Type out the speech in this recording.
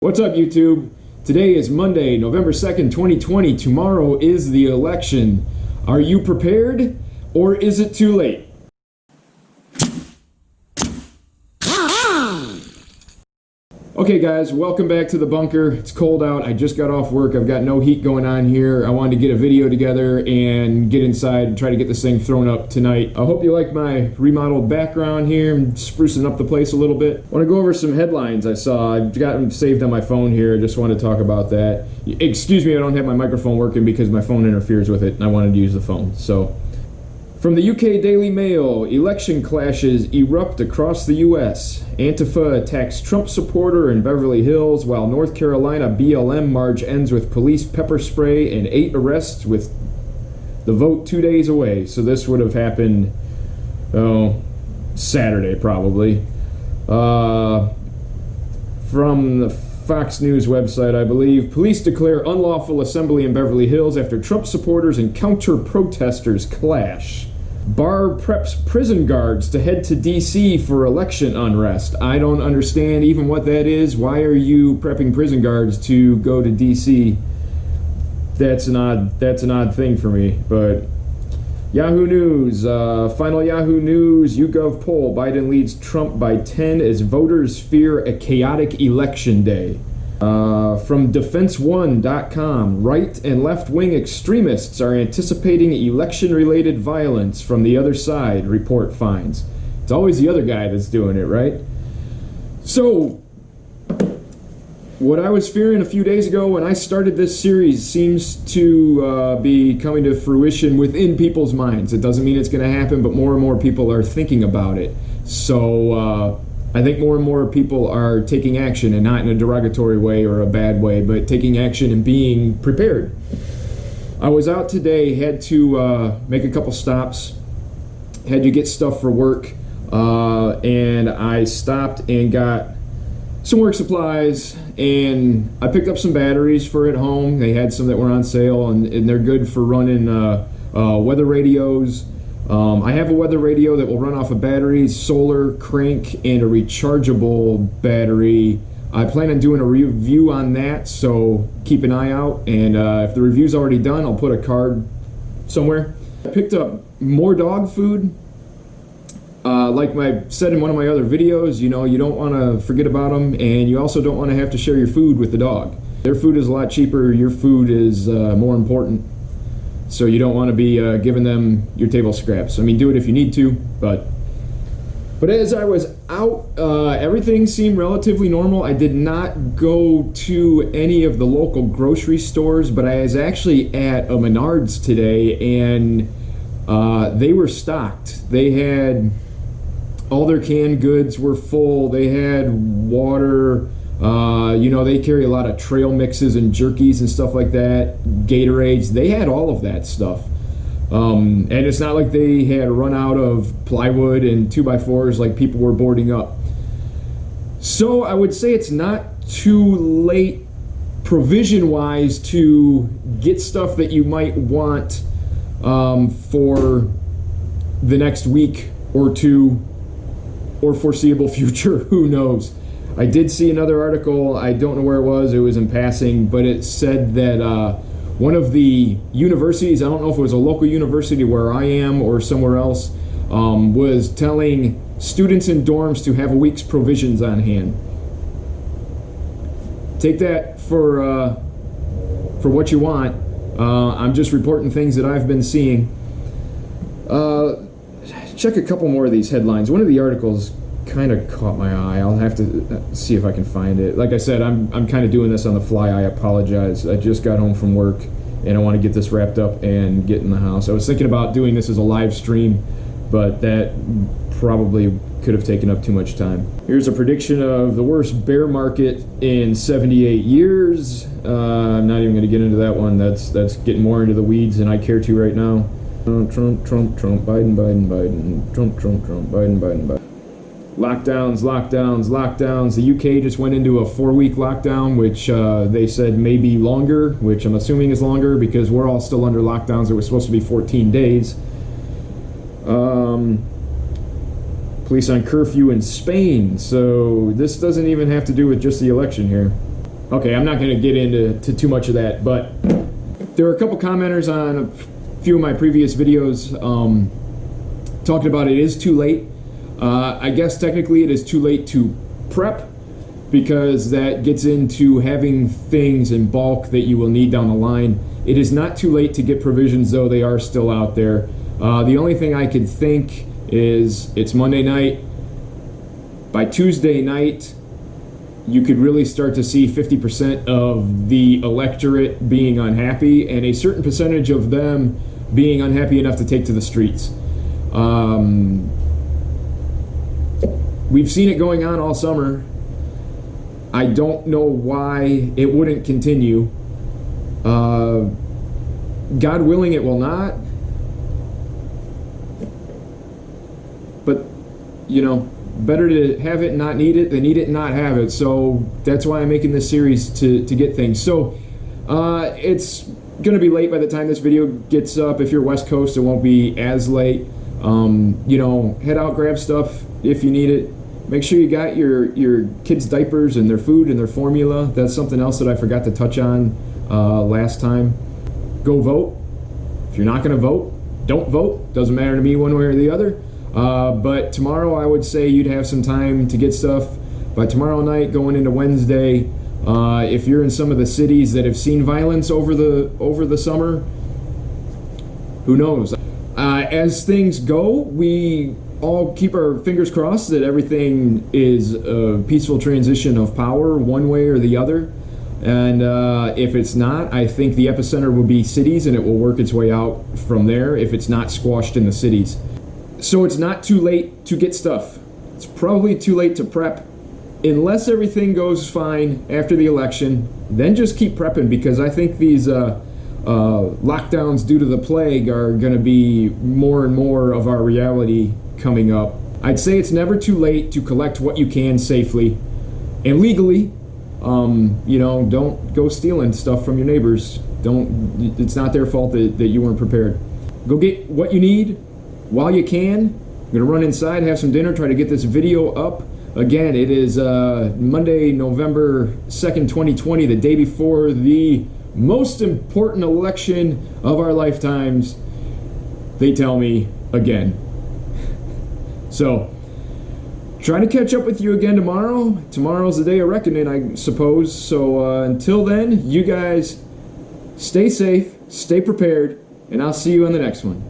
What's up, YouTube? Today is Monday, November 2nd, 2020. Tomorrow is the election. Are you prepared, or is it too late? Okay guys, welcome back to the bunker. It's cold out. I just got off work. I've got no heat going on here. I wanted to get a video together and get inside and try to get this thing thrown up tonight. I hope you like my remodeled background here. I'm sprucing up the place a little bit. I want to go over some headlines I saw. I've got them saved on my phone here. I just want to talk about that. Excuse me, I don't have my microphone working because my phone interferes with it and I wanted to use the phone. So, from the UK Daily Mail, election clashes erupt across the US. Antifa attacks Trump supporter in Beverly Hills, while North Carolina BLM march ends with police pepper spray and 8 arrests with the vote 2 days away. So this would have happened, Saturday probably. From the Fox News website, I believe, police declare unlawful assembly in Beverly Hills after Trump supporters and counter-protesters clash. Barr preps prison guards to head to D.C. for election unrest. I don't understand even what that is. Why are you prepping prison guards to go to D.C.? That's an odd thing for me. But Yahoo News, final Yahoo News, YouGov poll, Biden leads Trump by 10 as voters fear a chaotic election day. From DefenseOne.com, right and left-wing extremists are anticipating election-related violence from the other side, report finds. It's always the other guy that's doing it, right? So, what I was fearing a few days ago when I started this series seems to be coming to fruition within people's minds. It doesn't mean it's going to happen, but more and more people are thinking about it. So, I think more and more people are taking action, and not in a derogatory way or a bad way, but taking action and being prepared. I was out today, had to make a couple stops, had to get stuff for work, and I stopped and got some work supplies, and I picked up some batteries for at home. They had some that were on sale, and they're good for running weather radios. I have a weather radio that will run off of batteries, solar, crank, and a rechargeable battery. I plan on doing a review on that, so keep an eye out. And if the review's already done, I'll put a card somewhere. I picked up more dog food. Like I said in one of my other videos, you know, you don't want to forget about them, and you also don't want to have to share your food with the dog. Their food is a lot cheaper. Your food is more important. So you don't want to be giving them your table scraps. I mean, do it if you need to, but as I was out, everything seemed relatively normal. I did not go to any of the local grocery stores, but I was actually at a Menards today, and they were stocked. They had all their canned goods were full. They had water. You know, they carry a lot of trail mixes and jerkies and stuff like that, Gatorades. They had all of that stuff. And it's not like they had run out of plywood and 2x4s like people were boarding up. So I would say it's not too late provision-wise to get stuff that you might want for the next week or two or foreseeable future. Who knows? I did see another article, I don't know where it was in passing, but it said that one of the universities, I don't know if it was a local university where I am or somewhere else, was telling students in dorms to have a week's provisions on hand. Take that for what you want. I'm just reporting things that I've been seeing. Check a couple more of these headlines. One of the articles kind of caught my eye. I'll have to see if I can find it. Like I said, I'm kind of doing this on the fly. I apologize. I just got home from work and I want to get this wrapped up and get in the house. I was thinking about doing this as a live stream, but that probably could have taken up too much time. Here's a prediction of the worst bear market in 78 years. I'm not even going to get into that one. That's getting more into the weeds than I care to right now. Trump, Biden, Biden. Trump, Biden, Biden. Lockdowns. The UK just went into a 4-week lockdown, which they said may be longer, which I'm assuming is longer because we're all still under lockdowns that were supposed to be 14 days. Police on curfew in Spain. So this doesn't even have to do with just the election here. Okay, I'm not going to get into too much of that, but there are a couple commenters on a few of my previous videos talking about it is too late. I guess technically it is too late to prep, because that gets into having things in bulk that you will need down the line. It is not too late to get provisions, though. They are still out there. The only thing I could think is it's Monday night. By Tuesday night, you could really start to see 50% of the electorate being unhappy, and a certain percentage of them being unhappy enough to take to the streets. We've seen it going on all summer. I don't know why it wouldn't continue. God willing, it will not. But, you know, better to have it and not need it than need it and not have it. So that's why I'm making this series, to get things. So it's going to be late by the time this video gets up. If you're West Coast, it won't be as late. You know, head out, grab stuff if you need it. Make sure you got your kids' diapers and their food and their formula. That's something else that I forgot to touch on last time. Go vote. If you're not going to vote, don't vote. Doesn't matter to me one way or the other. But tomorrow I would say you'd have some time to get stuff. By tomorrow night, going into Wednesday, if you're in some of the cities that have seen violence over the summer, who knows? As things go, we all keep our fingers crossed that everything is a peaceful transition of power one way or the other. And if it's not, I think the epicenter will be cities, and it will work its way out from there if it's not squashed in the cities. So it's not too late to get stuff. It's probably too late to prep. Unless everything goes fine after the election, then just keep prepping, because I think these lockdowns due to the plague are going to be more and more of our reality coming up. I'd say it's never too late to collect what you can safely and legally. You know, don't go stealing stuff from your neighbors. It's not their fault that you weren't prepared. Go get what you need while you can. I'm gonna run inside, have some dinner, try to get this video up. Again, it is Monday, November 2nd, 2020, the day before the most important election of our lifetimes, they tell me, again. So, trying to catch up with you again tomorrow. Tomorrow's the day of reckoning, I suppose. So until then, you guys stay safe, stay prepared, and I'll see you on the next one.